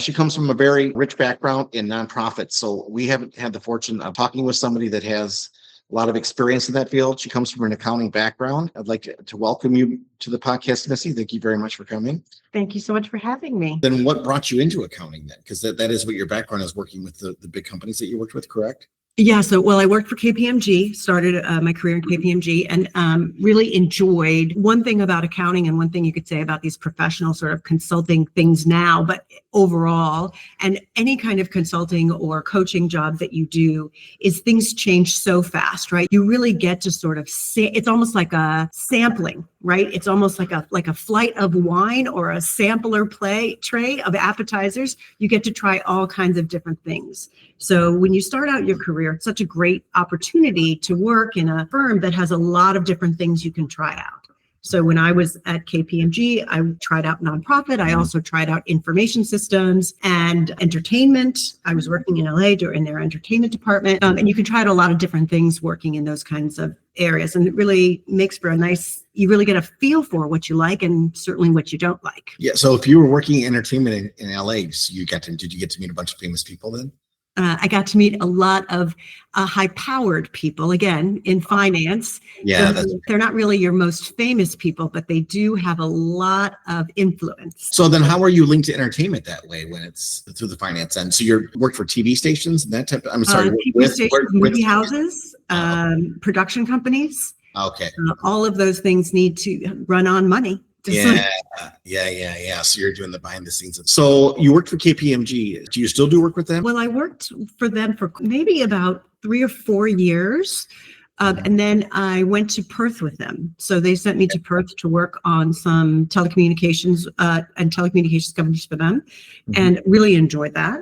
She comes from a very rich background in nonprofits. So we haven't had the fortune of talking with somebody that has a lot of experience in that field. She comes from an accounting background. I'd like to welcome you to the podcast, Missy. Thank you very much for coming. Thank you so much for having me. Then what brought you into accounting then? Because that is what your background is, working with the big companies that you worked with, correct? Yeah, I worked for KPMG, started my career in KPMG, and really enjoyed one thing about accounting, and one thing you could say about these professional sort of consulting things now, but overall, and any kind of consulting or coaching job that you do, is things change so fast, right? You really get to sort of it's almost like a sampling, right? It's almost like a flight of wine or a sampler tray of appetizers. You get to try all kinds of different things. So when you start out your career, it's such a great opportunity to work in a firm that has a lot of different things you can try out. So when I was at KPMG, I tried out nonprofit. I also tried out information systems and entertainment. I was working in LA in their entertainment department. And you can try out a lot of different things working in those kinds of areas. And it really makes for you really get a feel for what you like and certainly what you don't like. Yeah. So if you were working in entertainment in LA, did you get to meet a bunch of famous people then? I got to meet a lot of high-powered people, again, in finance. Yeah, so they're not really your most famous people, but they do have a lot of influence. So then how are you linked to entertainment that way when it's through the finance end? So you work for TV stations and that type of, I'm sorry, TV stations, movie houses, production companies. Okay. All of those things need to run on money. Yeah. So you're doing the behind the scenes. So you worked for KPMG. Do you still do work with them? Well, I worked for them for maybe about 3 or 4 years. And then I went to Perth with them. So they sent me to Perth to work on some telecommunications and telecommunications companies for them, and really enjoyed that.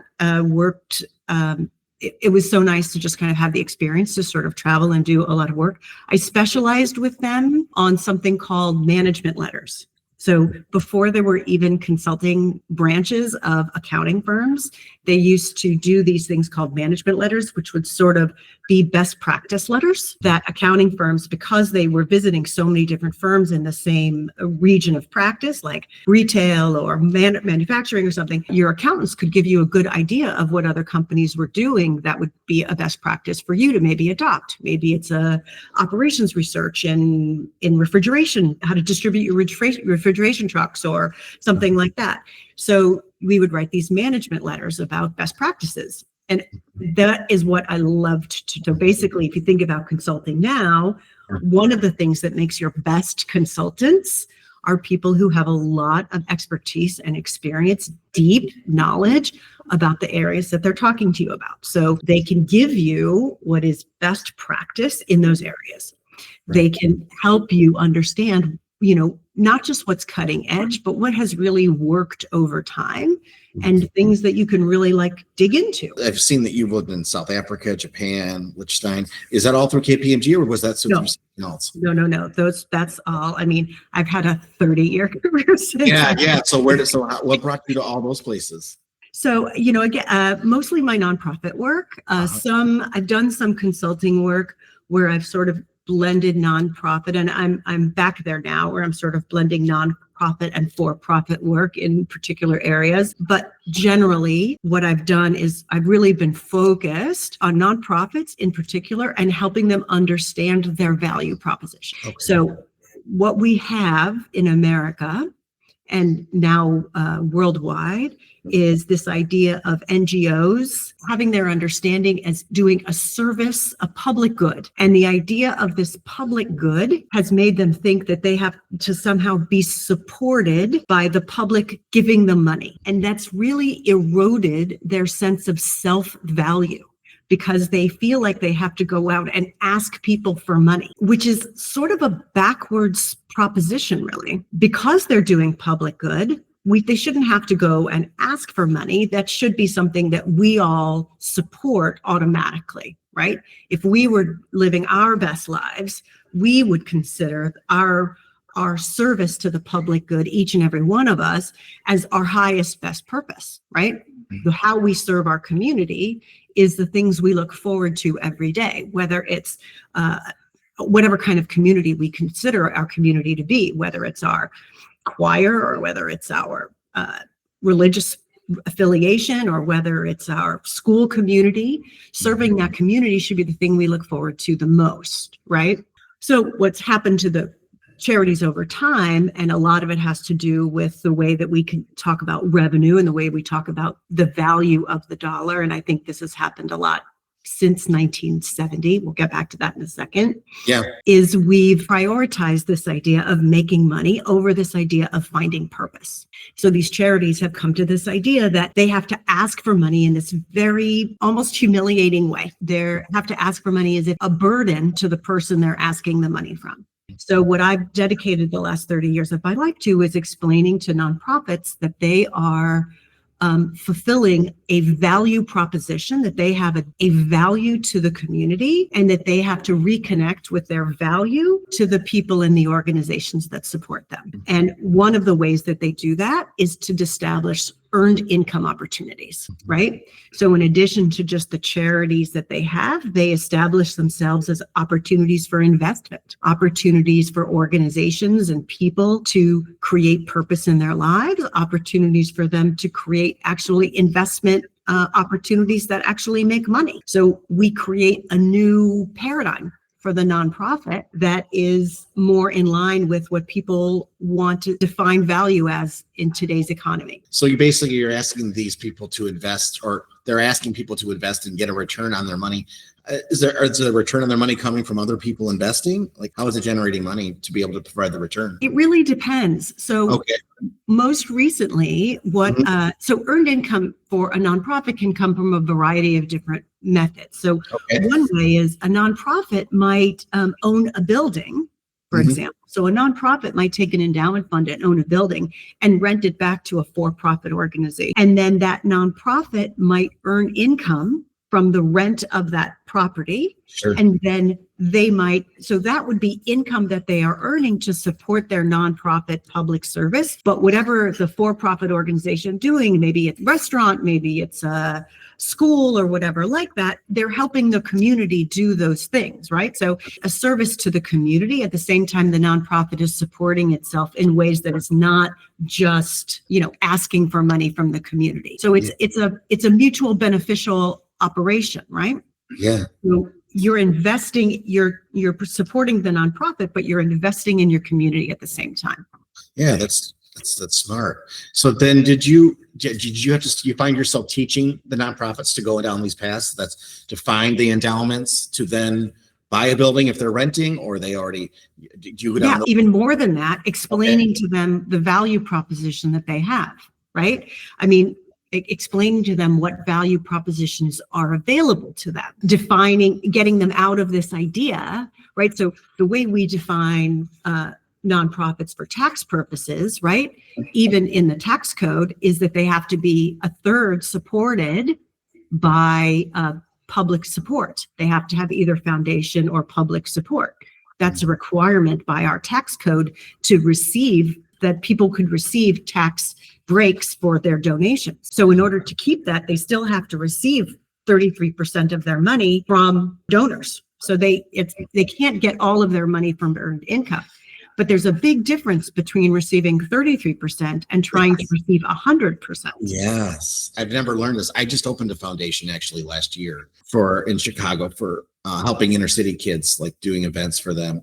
It was so nice to just kind of have the experience to sort of travel and do a lot of work. I specialized with them on something called management letters. So before there were even consulting branches of accounting firms, they used to do these things called management letters, which would sort of be best practice letters that accounting firms, because they were visiting so many different firms in the same region of practice, like retail or manufacturing or something, your accountants could give you a good idea of what other companies were doing that would be a best practice for you to maybe adopt. Maybe it's a operations research in refrigeration, how to distribute your refrigeration trucks or something like that. So we would write these management letters about best practices. And that is what I loved to do. Basically, if you think about consulting now, one of the things that makes your best consultants are people who have a lot of expertise and experience, deep knowledge about the areas that they're talking to you about. So they can give you what is best practice in those areas. They can help you understand, not just what's cutting edge, but what has really worked over time and things that you can really dig into. I've seen that you've lived in South Africa, Japan, Liechtenstein. Is that all through KPMG or was that through something else? No. That's all. I mean, I've had a 30-year career since. Yeah. So what brought you to all those places? So, again, mostly my nonprofit work. I've done some consulting work where I've sort of blended nonprofit, and I'm back there now where I'm sort of blending nonprofit and for-profit work in particular areas. But generally, what I've done is I've really been focused on nonprofits in particular and helping them understand their value proposition. Okay. So what we have in America and now worldwide is this idea of NGOs having their understanding as doing a service, a public good. And the idea of this public good has made them think that they have to somehow be supported by the public giving them money. And that's really eroded their sense of self-value, because they feel like they have to go out and ask people for money, which is sort of a backwards proposition, really. Because they're doing public good, they shouldn't have to go and ask for money. That should be something that we all support automatically, right? If we were living our best lives, we would consider our service to the public good, each and every one of us, as our highest best purpose, right? How we serve our community is the things we look forward to every day, whether it's whatever kind of community we consider our community to be, whether it's our choir or whether it's our religious affiliation or whether it's our school community, serving that community should be the thing we look forward to the most, right? So what's happened to the charities over time, and a lot of it has to do with the way that we can talk about revenue and the way we talk about the value of the dollar. And I think this has happened a lot since 1970. We'll get back to that in a second. Yeah. Is we've prioritized this idea of making money over this idea of finding purpose. So these charities have come to this idea that they have to ask for money in this very almost humiliating way. They have to ask for money as if a burden to the person they're asking the money from. So what I've dedicated the last 30 years of my life to is explaining to nonprofits that they are fulfilling a value proposition, that they have a value to the community, and that they have to reconnect with their value to the people in the organizations that support them. And one of the ways that they do that is to establish earned income opportunities, right? So in addition to just the charities that they have, they establish themselves as opportunities for investment, opportunities for organizations and people to create purpose in their lives, opportunities for them to create actually investment opportunities that actually make money. So we create a new paradigm for the nonprofit that is more in line with what people want to define value as in today's economy. So you're asking these people to invest, or they're asking people to invest and get a return on their money. Is there a return on their money coming from other people investing? Like, how is it generating money to be able to provide the return? It really depends. So most recently, so earned income for a nonprofit can come from a variety of different methods. So one way is a nonprofit might own a building, for example. So a nonprofit might take an endowment fund and own a building and rent it back to a for-profit organization. And then that nonprofit might earn income from the rent of that property. Sure. And then so that would be income that they are earning to support their nonprofit public service. But whatever the for-profit organization doing, maybe it's a restaurant, maybe it's a school or whatever like that, they're helping the community do those things, right? So a service to the community. At the same time, the nonprofit is supporting itself in ways that is not just, asking for money from the community. So it's a mutual beneficial operation, right? Yeah. So you're investing, you're supporting the nonprofit, but you're investing in your community at the same time. Yeah, that's smart. So then did you find yourself teaching the nonprofits to go down these paths? That's to find the endowments, to then buy a building if they're renting, or do you go down? Even more than that, explaining to them the value proposition that they have, right? I mean, explaining to them what value propositions are available to them, getting them out of this idea, right? So the way we define nonprofits for tax purposes, right, even in the tax code, is that they have to be a third supported by public support. They have to have either foundation or public support. That's a requirement by our tax code that people could receive tax breaks for their donations. So in order to keep that, they still have to receive 33% of their money from donors. So they can't get all of their money from earned income. But there's a big difference between receiving 33% and trying to receive 100%. Yes. I've never learned this. I just opened a foundation actually last year in Chicago for helping inner city kids, like doing events for them.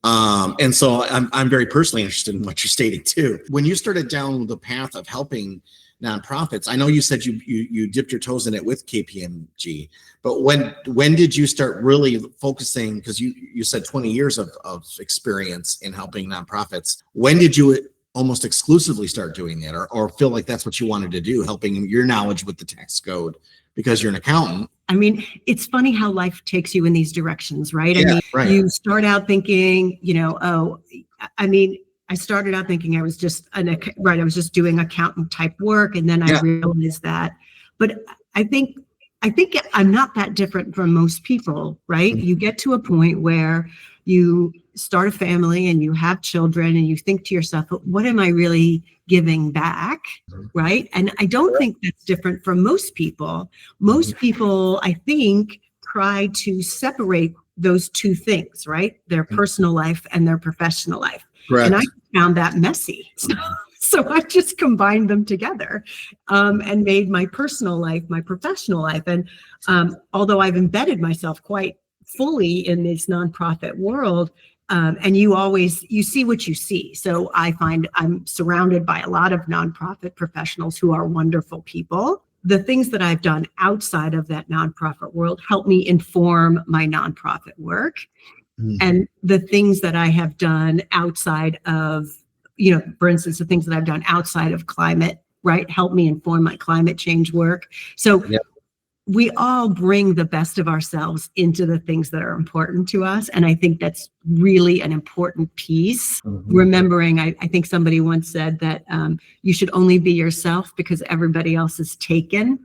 And so I'm very personally interested in what you're stating too. When you started down the path of helping nonprofits, I know you said you dipped your toes in it with KPMG, but when did you start really focusing? Because you said 20 years of experience in helping nonprofits. When did you almost exclusively start doing that, or feel like that's what you wanted to do, helping your knowledge with the tax code? Because you're an accountant. I mean, it's funny how life takes you in these directions, right? Yeah, I mean, right. You start out thinking, I started out thinking I was just I was just doing accountant type work. And then I realized that, but I think I'm not that different from most people, right? You get to a point where you start a family and you have children and you think to yourself, what am I really giving back? Right. And I don't think that's different from most people. Most people, I think, try to separate those two things, right? Their personal life and their professional life. Correct. And I found that messy. So I just combined them together and made my personal life my professional life. And although I've embedded myself quite fully in this nonprofit world, and you see what you see. So I find I'm surrounded by a lot of nonprofit professionals who are wonderful people. The things that I've done outside of that nonprofit world help me inform my nonprofit work. And the things that I have done outside of, for instance, the things that I've done outside of climate, right, help me inform my climate change work. So we all bring the best of ourselves into the things that are important to us. And I think that's really an important piece. Remembering, I think somebody once said that you should only be yourself because everybody else is taken.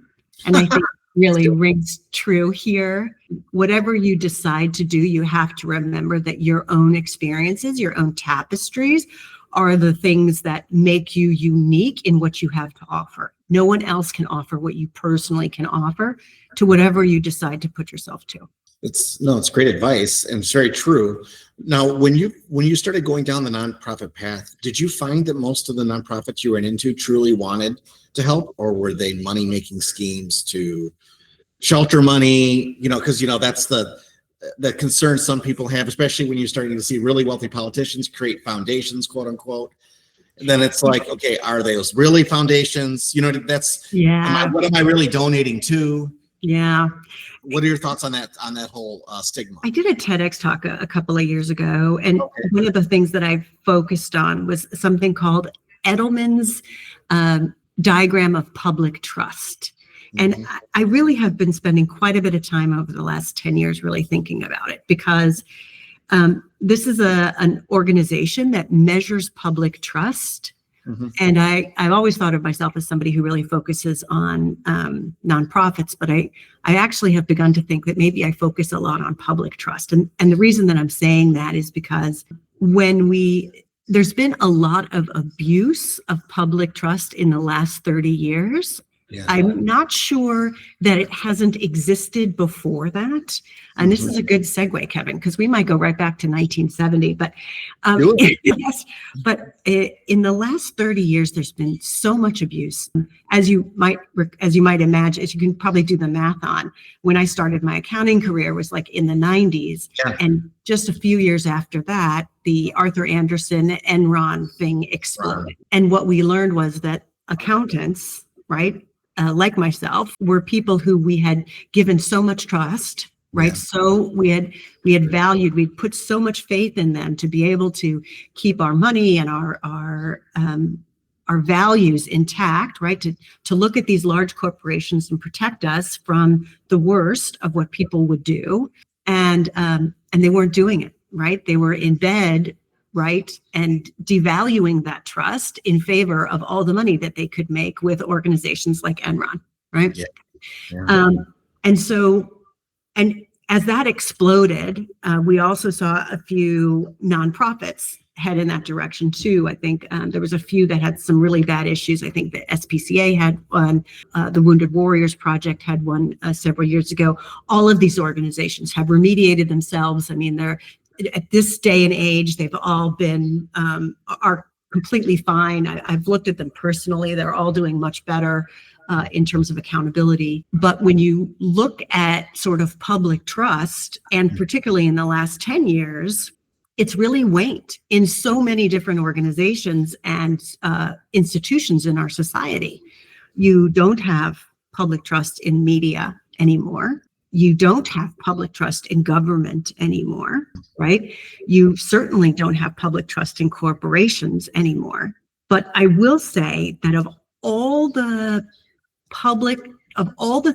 And I think really rings true here. Whatever you decide to do, you have to remember that your own experiences, your own tapestries are the things that make you unique in what you have to offer. No one else can offer what you personally can offer to whatever you decide to put yourself to. It's great advice, and it's very true. Now, when you started going down the nonprofit path, did you find that most of the nonprofits you went into truly wanted to help, or were they money-making schemes to shelter money? Because that's the concern some people have, especially when you're starting to see really wealthy politicians create foundations, quote unquote. And then it's like, okay, are those really foundations? What am I really donating to? Yeah. What are your thoughts on that whole stigma? I did a TEDx talk a couple of years ago, and one of the things that I focused on was something called Edelman's diagram of public trust. And I really have been spending quite a bit of time over the last 10 years really thinking about it, because this is an organization that measures public trust. And I've always thought of myself as somebody who really focuses on nonprofits, but I actually have begun to think that maybe I focus a lot on public trust. And the reason that I'm saying that is because there's been a lot of abuse of public trust in the last 30 years. Yeah. I'm not sure that it hasn't existed before that. And this is a good segue, Kevin, because we might go right back to 1970. But yes, but in the last 30 years, there's been so much abuse. As you might imagine, as you can probably do the math on, when I started my accounting career was like in the 90s. Yeah. And just a few years after that, the Arthur Andersen Enron thing exploded. Wow. And what we learned was that accountants, right, like myself, were people who we had given so much trust, right? Yeah. So we had valued, we'd put so much faith in them to be able to keep our money and our values intact, right? To look at these large corporations and protect us from the worst of what people would do, and they weren't doing it, right? They were in bed, right, and devaluing that trust in favor of all the money that they could make with organizations like Enron, right? Yeah. Yeah. And as that exploded, we also saw a few nonprofits head in that direction too. I think there was a few that had some really bad issues. I think the SPCA had one, the Wounded Warriors Project had one several years ago. All of these organizations have remediated themselves. I mean, they're at this day and age, they've all been, are completely fine. I've looked at them personally. They're all doing much better in terms of accountability. But when you look at sort of public trust, and particularly in the last 10 years, it's really waned in so many different organizations and institutions in our society. You don't have public trust in media anymore. You don't have public trust in government anymore, right? You certainly don't have public trust in corporations anymore. But I will say that of all the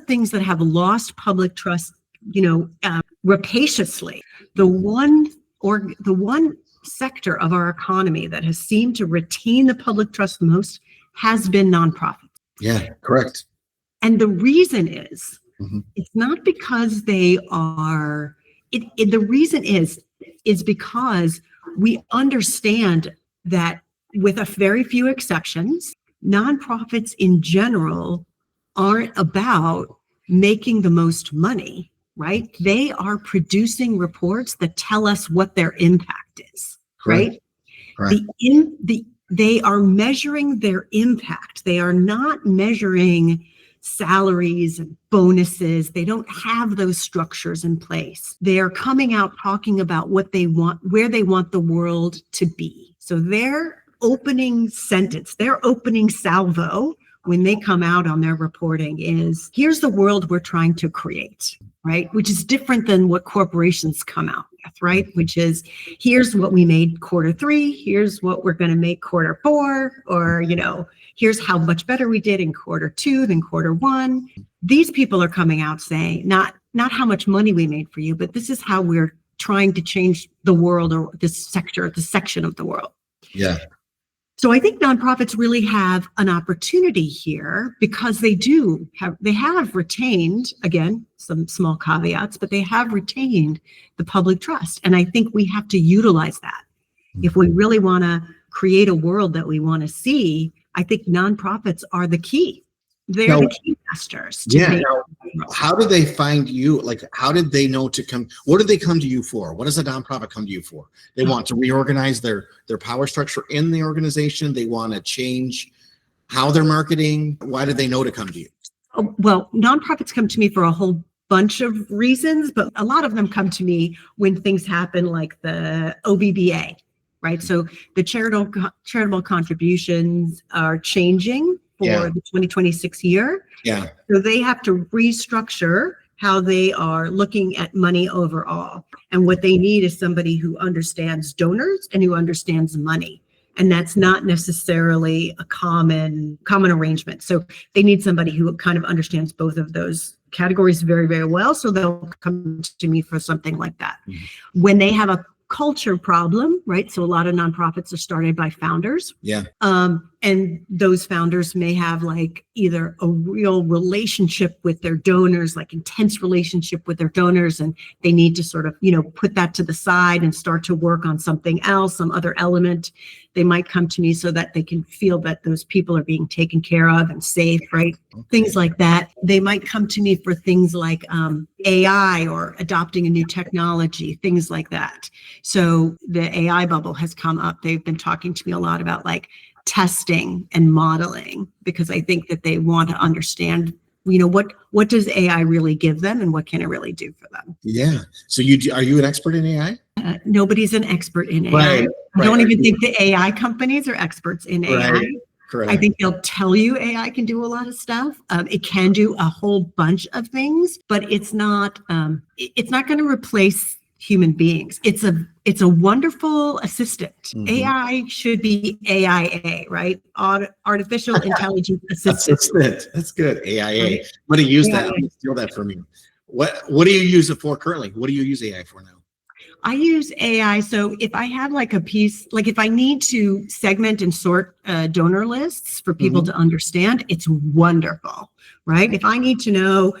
things that have lost public trust, rapaciously, the one sector of our economy that has seemed to retain the public trust the most has been nonprofits. Yeah, correct. And the reason is, it's not because they are, the reason is because we understand that with a very few exceptions, nonprofits in general aren't about making the most money, right? They are producing reports that tell us what their impact is, right? Right. they are measuring their impact. They are not measuring salaries and bonuses. They don't have those structures in place. They are coming out talking about what they want, where they want the world to be. So their opening sentence, their opening salvo when they come out on their reporting is, here's the world we're trying to create, right? Which is different than what corporations come out with, right? Which is, here's what we made quarter 3, here's what we're going to make quarter 4, or, here's how much better we did in quarter 2 than quarter 1. These people are coming out saying, not how much money we made for you, but this is how we're trying to change the world, or this section of the world. Yeah. So I think nonprofits really have an opportunity here, because they have retained, again, some small caveats, but they have retained the public trust. And I think we have to utilize that. If we really want to create a world that we want to see, I think nonprofits are the key. They're the key masters. How did they find you? Like, how did they know to come? What did they come to you for? What does a nonprofit come to you for? They want to reorganize their power structure in the organization. They want to change how they're marketing. Why did they know to come to you? Oh, well, nonprofits come to me for a whole bunch of reasons, but a lot of them come to me when things happen like the OBBA, right? So the charitable contributions are changing for the 2026 year. Yeah. So they have to restructure how they are looking at money overall. And what they need is somebody who understands donors and who understands money. And that's not necessarily a common arrangement. So they need somebody who kind of understands both of those categories very, very well. So they'll come to me for something like that. Mm-hmm. When they have a culture problem, right? So a lot of nonprofits are started by founders. Yeah. And those founders may have like either a real relationship with their donors, like intense relationship with their donors, and they need to sort of, put that to the side and start to work on something else, some other element. They might come to me so that they can feel that those people are being taken care of and safe, right? Okay. Things like that. They might come to me for things like AI or adopting a new technology, things like that. So the AI bubble has come up. They've been talking to me a lot about like testing and modeling, because I think that they want to understand, what does AI really give them and what can it really do for them? Yeah. So are you an expert in AI? Nobody's an expert in AI. Right. I don't even think the AI companies are experts in AI. Right. Correct. I think they'll tell you AI can do a lot of stuff. It can do a whole bunch of things, but it's not going to replace human beings. It's a wonderful assistant. Mm-hmm. AI should be AIA, right? Artificial Intelligence Assistant. That's good. AIA. Right. I'm going to use that. I'm going to steal that from you. What do you use it for currently? What do you use AI for now? I use AI. So if I have like a piece, like if I need to segment and sort donor lists for people to understand, it's wonderful, right? If I need to know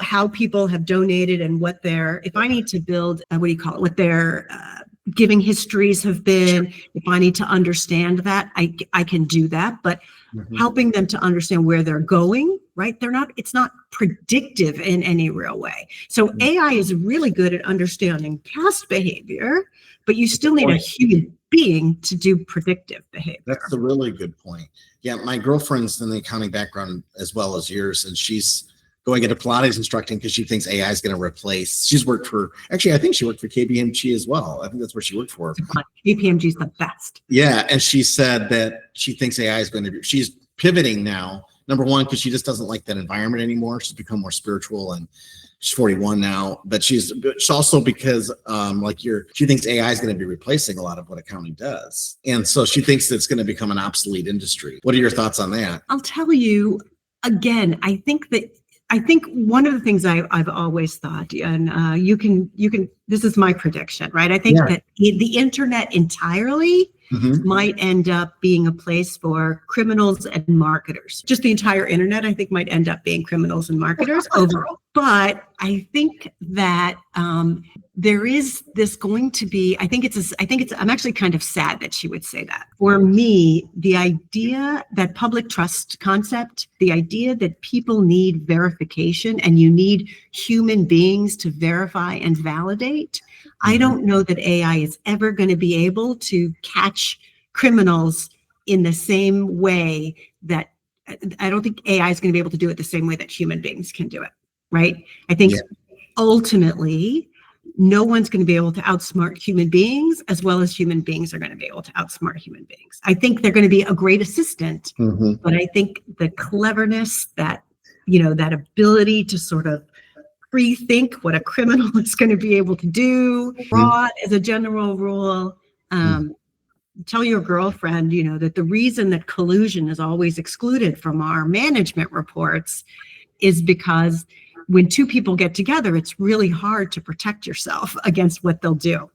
how people have donated and if I need to build, what their giving histories have been, if I need to understand that, I can do that. But helping them to understand where they're going, right? It's not predictive in any real way. So AI is really good at understanding past behavior, but you still need a human being to do predictive behavior. That's a really good point. Yeah, my girlfriend's in the accounting background as well as yours, and she's going into Pilates instructing because she thinks AI is going to replace. I think she worked for KPMG as well. I think that's where she worked for. KPMG is the best. Yeah, and she said that she thinks AI is going to be. She's pivoting now. Number one, because she just doesn't like that environment anymore. She's become more spiritual, and she's 41 now. But she's also because she thinks AI is going to be replacing a lot of what accounting does, and so she thinks that it's going to become an obsolete industry. What are your thoughts on that? I'll tell you again. I think one of the things I've always thought, and you can. This is my prediction, right? I think that the internet entirely might end up being a place for criminals and marketers. Just the entire internet, I think, might end up being criminals and marketers overall. But I think that there is this going to be. I'm actually kind of sad that she would say that. For me, the idea that public trust concept, the idea that people need verification and you need human beings to verify and validate. I don't know that AI is ever going to be able to catch criminals in the same way that I don't think AI is going to be able to do it the same way that human beings can do it, right? I think ultimately, no one's going to be able to outsmart human beings as well as human beings are going to be able to outsmart human beings. I think they're going to be a great assistant, but I think the cleverness, that, that ability to sort of pre-think what a criminal is going to be able to do, fraud as a general rule. Tell your girlfriend, that the reason that collusion is always excluded from our management reports is because when two people get together, it's really hard to protect yourself against what they'll do.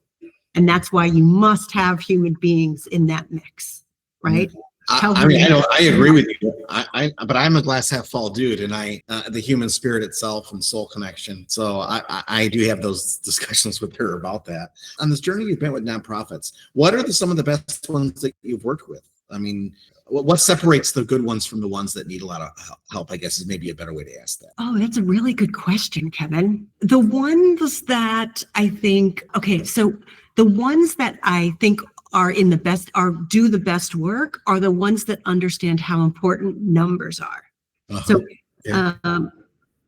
And that's why you must have human beings in that mix, right? I agree with you. But I'm a glass half full dude, and the human spirit itself and soul connection. So I do have those discussions with her about that. On this journey you've been with nonprofits, what are some of the best ones that you've worked with? I mean, what separates the good ones from the ones that need a lot of help, I guess, is maybe a better way to ask that. Oh, that's a really good question, Kevin. The ones that I think, so the ones that I think do the best work are the ones that understand how important numbers are. So,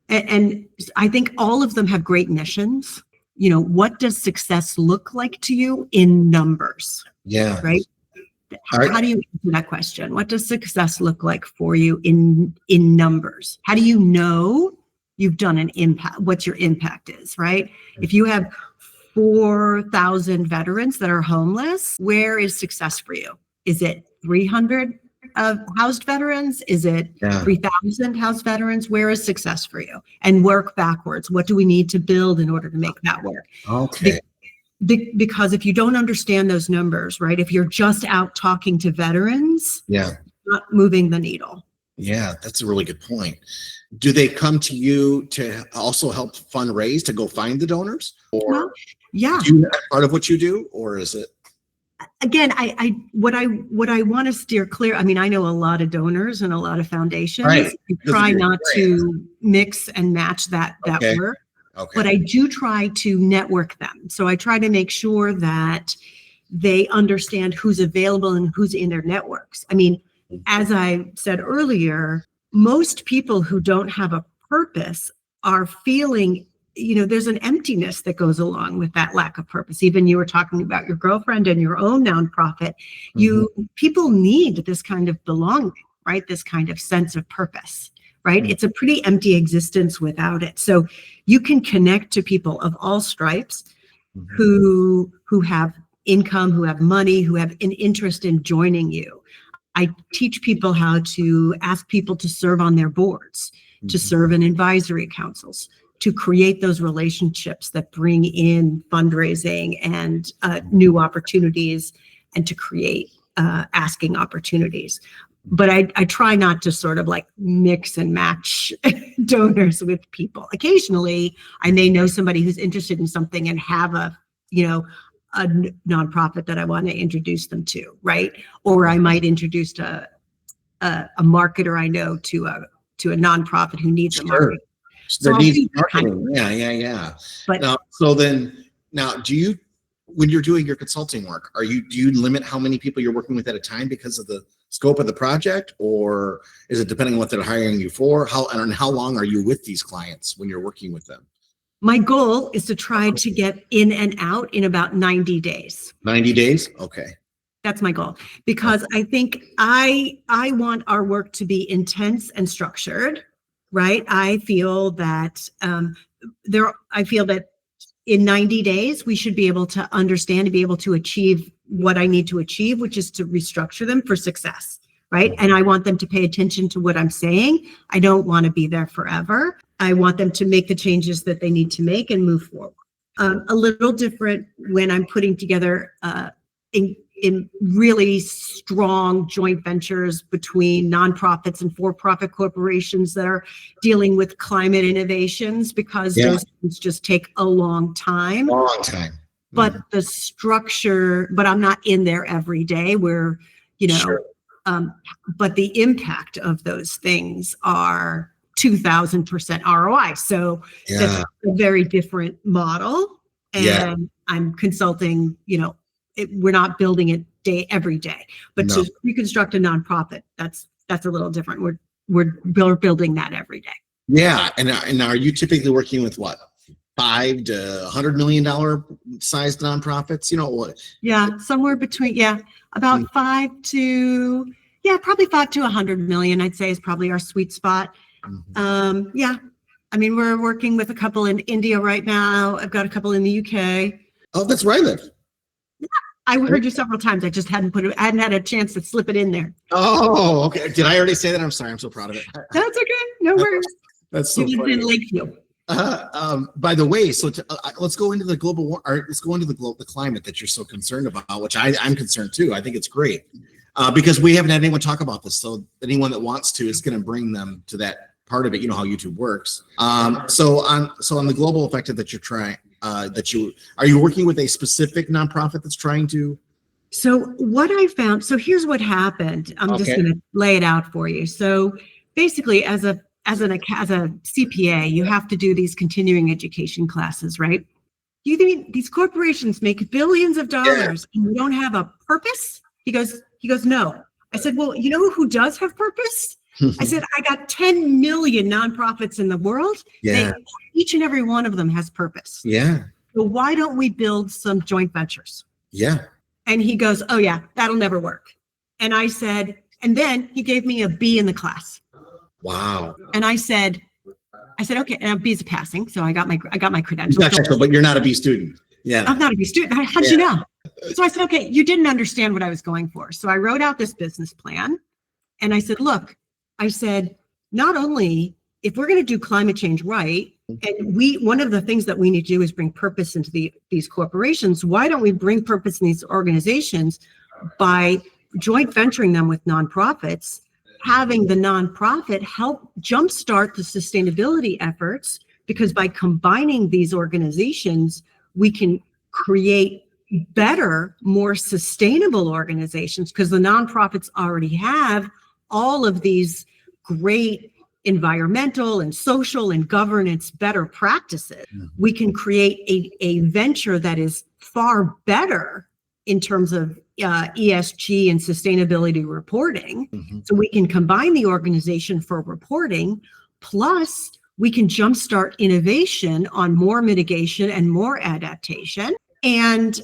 and I think all of them have great missions. What does success look like to you in numbers? Yeah. Right. How do you answer that question? What does success look like for you in numbers? How do you know you've done an impact? What your impact is, right? If you have 4,000 veterans that are homeless, where is success for you? Is it 300 housed veterans? Is it 3,000 housed veterans? Where is success for you? And work backwards. What do we need to build in order to make that work? Okay. Because if you don't understand those numbers, right? If you're just out talking to veterans, you're not moving the needle. Yeah, that's a really good point. Do they come to you to also help fundraise to go find the donors? Or do you part of what you do, or is it? Again, what I want to steer clear. I mean, I know a lot of donors and a lot of foundations. Right. I try not to mix and match that work. Okay. But I do try to network them. So I try to make sure that they understand who's available and who's in their networks. I mean, as I said earlier, most people who don't have a purpose are feeling, there's an emptiness that goes along with that lack of purpose. Even you were talking about your girlfriend and your own nonprofit. People need this kind of belonging, right? This kind of sense of purpose, right? It's a pretty empty existence without it. So you can connect to people of all stripes who have income, who have money, who have an interest in joining you. I teach people how to ask people to serve on their boards, to serve in advisory councils, to create those relationships that bring in fundraising and new opportunities, and to create asking opportunities. But I try not to sort of like mix and match donors with people. Occasionally, I may know somebody who's interested in something and have a nonprofit that I want to introduce them to, right? Or I might introduce a marketer I know to a nonprofit who needs a market. So needs marketing. Yeah. But now, do you, when you're doing your consulting work, do you limit how many people you're working with at a time because of the scope of the project, or is it depending on what they're hiring you for? How long are you with these clients when you're working with them? My goal is to try to get in and out in about 90 days. 90 days? Okay. That's my goal, because I think I want our work to be intense and structured, right? I feel that in 90 days, we should be able to understand and be able to achieve what I need to achieve, which is to restructure them for success, right? And I want them to pay attention to what I'm saying. I don't want to be there forever. I want them to make the changes that they need to make and move forward. A little different when I'm putting together in really strong joint ventures between nonprofits and for-profit corporations that are dealing with climate innovations, because those things just take a long time. But the structure, but I'm not in there every day where, but the impact of those things are 2,000% ROI. So that's a very different model. And I'm consulting, we're not building it every day. But No. to reconstruct a nonprofit, that's a little different. We're building that every day. Yeah. And are you typically working with what? $5 to $100 million sized nonprofits? You know what? Yeah, somewhere between, about probably 5 to 100 million, I'd say is probably our sweet spot. Yeah. I mean, we're working with a couple in India right now. I've got a couple in the UK. Oh, that's where I live. I heard you several times. I just hadn't had a chance to slip it in there. Oh, okay. Did I already say that? I'm sorry. I'm so proud of it. That's okay. No worries. That's so You lived in funny. Lakeview. By the way, so let's go into the global war, or let's go into the climate that you're so concerned about, which I'm concerned too. I think it's great because we haven't had anyone talk about this. So anyone that wants to is going to bring them to that part of it. You know how YouTube works. So on the global effect that you're trying, are you working with a specific nonprofit that's trying to? So what I found, so here's what happened. I'm just going to lay it out for you. So basically, as a CPA, you have to do these continuing education classes, right? You think these corporations make billions of dollars and you don't have a purpose? He goes, no. I said, well, you know who does have purpose? I said, I got 10 million nonprofits in the world. Each and every one of them has purpose. Yeah. So why don't we build some joint ventures? Yeah. And he goes, oh yeah, that'll never work. And I said, and then he gave me a B in the class. Wow. And I said, okay, and B is passing. So I got my credentials. But you're not a B student. Yeah. I'm not a B student. How'd you know? So I said, okay, you didn't understand what I was going for. So I wrote out this business plan and I said, look, not only if we're going to do climate change right, and one of the things that we need to do is bring purpose into these corporations. Why don't we bring purpose in these organizations by joint venturing them with nonprofits, having the nonprofit help jumpstart the sustainability efforts, because by combining these organizations, we can create better, more sustainable organizations, because the nonprofits already have all of these great environmental and social and governance better practices. We can create a venture that is far better in terms of ESG and sustainability reporting. So we can combine the organization for reporting, plus we can jumpstart innovation on more mitigation and more adaptation, and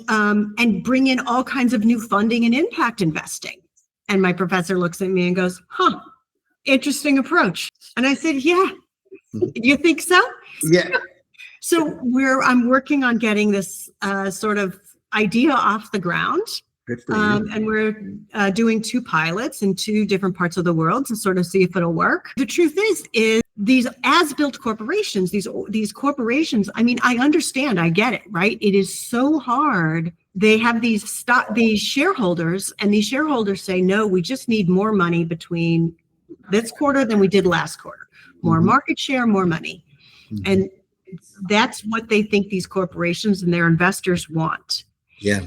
bring in all kinds of new funding and impact investing. And my professor looks at me and goes, interesting approach. And I said, yeah, you think so? Yeah. So I'm working on getting this sort of idea off the ground. Good for you. And we're doing 2 pilots in 2 different parts of the world to sort of see if it'll work. The truth is these as-built corporations, these corporations, I mean, I understand, I get it, right? It is so hard. They have these shareholders, and these shareholders say, no, we just need more money between this quarter than we did last quarter. More market share, more money. And that's what they think these corporations and their investors want. Yeah.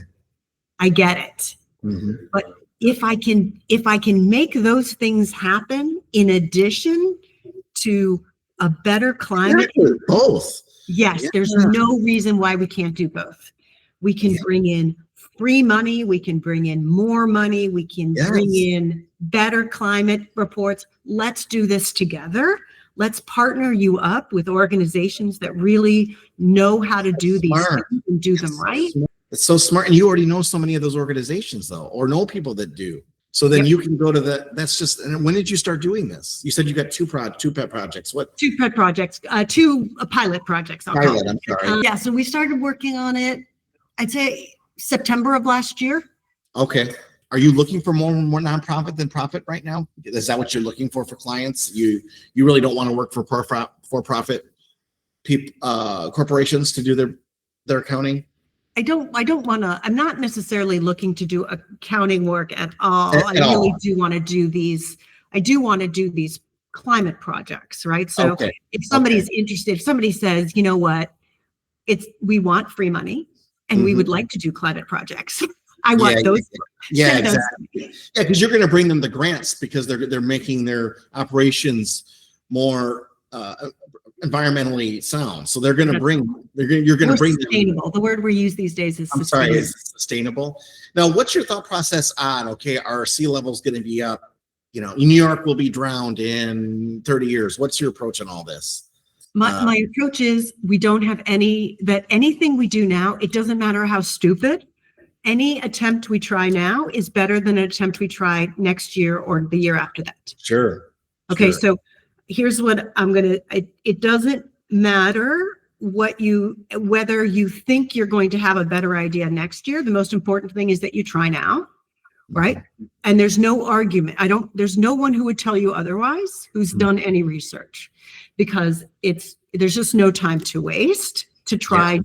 I get it. But if I can make those things happen in addition to a better climate, both. Yes, there's no reason why we can't do both. We can bring in free money, we can bring in more money, we can bring in better climate reports. Let's do this together. Let's partner you up with organizations that really know how to do these things and do them right. It's so smart. And you already know so many of those organizations, though, or know people that do. So then you can go to that's just, and when did you start doing this? You said you got two pet projects. What? 2 pet projects, 2 pilot projects. I'm sorry. So we started working on it, I'd say September of last year. Okay. Are you looking for more nonprofit than profit right now? Is that what you're looking for clients? You really don't want to work for for-profit corporations to do their accounting? I don't want to, I'm not necessarily looking to do accounting work at all. I really do want to do these, climate projects, right? So if somebody's interested, if somebody says, you know what, we want free money and we would like to do climate projects. I want those. Yeah, exactly. Yeah, because you're going to bring them the grants because they're making their operations more environmentally sound. So they're going to That's- bring, you're going to bring them. sustainable. The word we use these days is I'm sorry, sustainable. is sustainable. Now, what's your thought process on, okay, our sea level's going to be up, New York will be drowned in 30 years. What's your approach on all this? My approach is we don't have anything we do now, it doesn't matter how stupid, any attempt we try now is better than an attempt we try next year or the year after that. Sure. Okay, Sure. so here's what it doesn't matter whether you think you're going to have a better idea next year. The most important thing is that you try now, right? And there's no argument. There's no one who would tell you otherwise who's done any research, because there's just no time to waste to try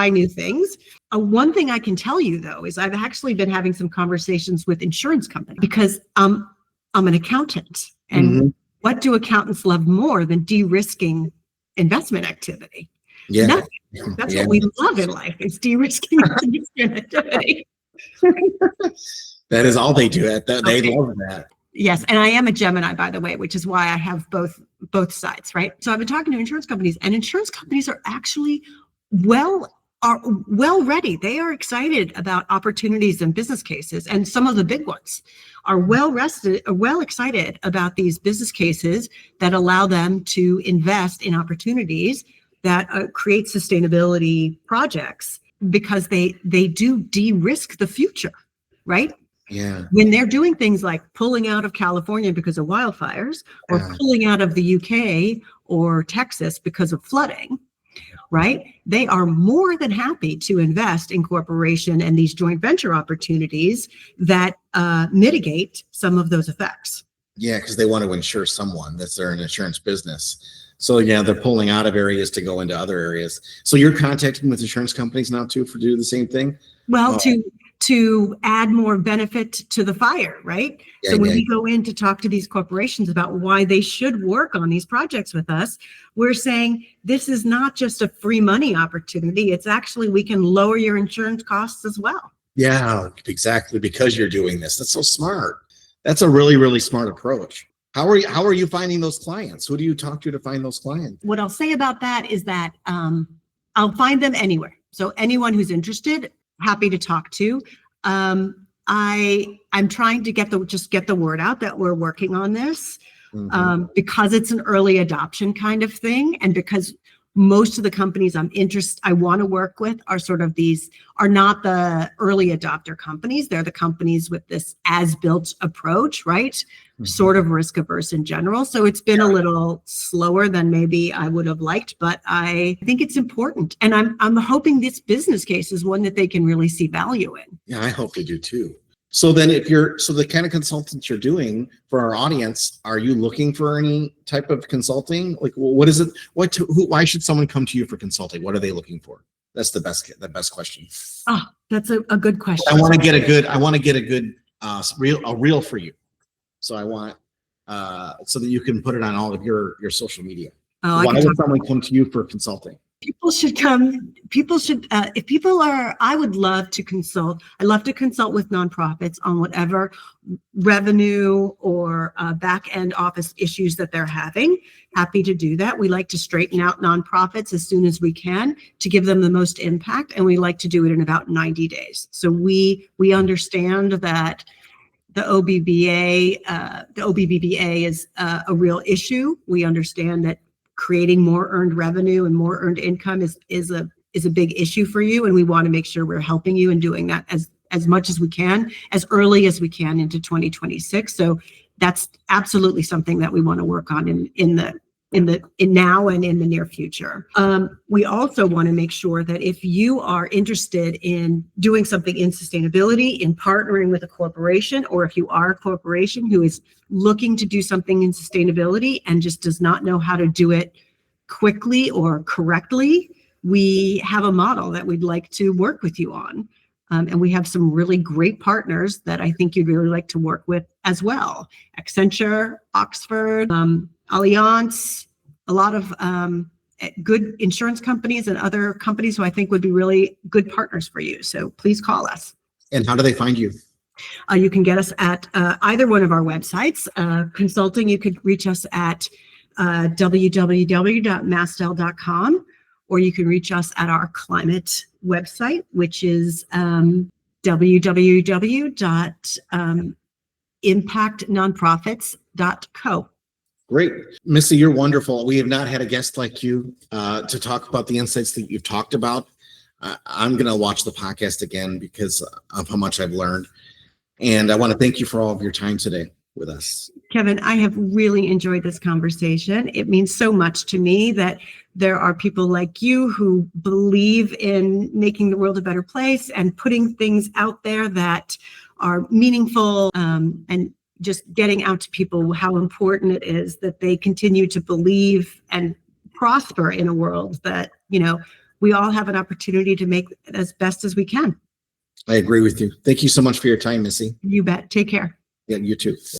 new things. One thing I can tell you though, is I've actually been having some conversations with insurance companies, because I'm an accountant, and what do accountants love more than de-risking investment activity? Yeah. Nothing. That's what we love in life, is de-risking investment activity. That is all they do. They love that. Yes, and I am a Gemini, by the way, which is why I have both sides, right? So I've been talking to insurance companies, and insurance companies are actually well ready. They are excited about opportunities and business cases, and some of the big ones are well excited about these business cases that allow them to invest in opportunities that create sustainability projects, because they do de-risk the future, right? Yeah. When they're doing things like pulling out of California because of wildfires, or pulling out of the UK or Texas because of flooding, right? They are more than happy to invest in corporation and these joint venture opportunities that mitigate some of those effects. Yeah, because they want to insure someone. That's their insurance business. So yeah, they're pulling out of areas to go into other areas. So you're contacting with insurance companies now too for do the same thing? Well, to add more benefit to the fire, right? So when we go in to talk to these corporations about why they should work on these projects with us, we're saying this is not just a free money opportunity. It's actually, we can lower your insurance costs as well. Yeah, exactly. Because you're doing this. That's so smart. That's a really, really smart approach. How are you finding those clients? Who do you talk to find those clients? What I'll say about that is that I'll find them anywhere. So anyone who's interested, happy to talk to. I'm trying to get the word out that we're working on this, because it's an early adoption kind of thing, and because most of the companies I want to work with are not the early adopter companies. They're the companies with this as-built approach, right? Sort of risk averse in general. So it's been a little slower than maybe I would have liked, but I think it's important. And I'm hoping this business case is one that they can really see value in. Yeah, I hope they do too. So then the kind of consultants you're doing for our audience, are you looking for any type of consulting? Like, what is it? Why should someone come to you for consulting? What are they looking for? That's the best question. Oh, that's a good question. I want to get a good reel for you. So I want, so that you can put it on all of your social media. Why would someone come to you for consulting? People should, I would love to consult. I love to consult with nonprofits on whatever revenue or back end office issues that they're having. Happy to do that. We like to straighten out nonprofits as soon as we can to give them the most impact. And we like to do it in about 90 days. So we understand that the OBBBA is a real issue. We understand that creating more earned revenue and more earned income is a big issue for you, and we want to make sure we're helping you and doing that as much as we can, as early as we can into 2026. So that's absolutely something that we want to work on in now and in the near future. We also want to make sure that if you are interested in doing something in sustainability, in partnering with a corporation, or if you are a corporation who is looking to do something in sustainability and just does not know how to do it quickly or correctly, we have a model that we'd like to work with you on. And we have some really great partners that I think you'd really like to work with as well. Accenture, Oxford, Allianz, a lot of good insurance companies and other companies who I think would be really good partners for you. So please call us. And how do they find you? You can get us at either one of our websites. Consulting, you could reach us at www.mastel.com, or you can reach us at our climate website, which is www.impactnonprofits.co. Great. Missy, you're wonderful. We have not had a guest like you to talk about the insights that you've talked about. I'm going to watch the podcast again because of how much I've learned. And I want to thank you for all of your time today with us. Kevin, I have really enjoyed this conversation. It means so much to me that there are people like you who believe in making the world a better place and putting things out there that are meaningful, and just getting out to people how important it is that they continue to believe and prosper in a world that, we all have an opportunity to make it as best as we can. I agree with you. Thank you so much for your time, Missy. You bet. Take care. Yeah, you too.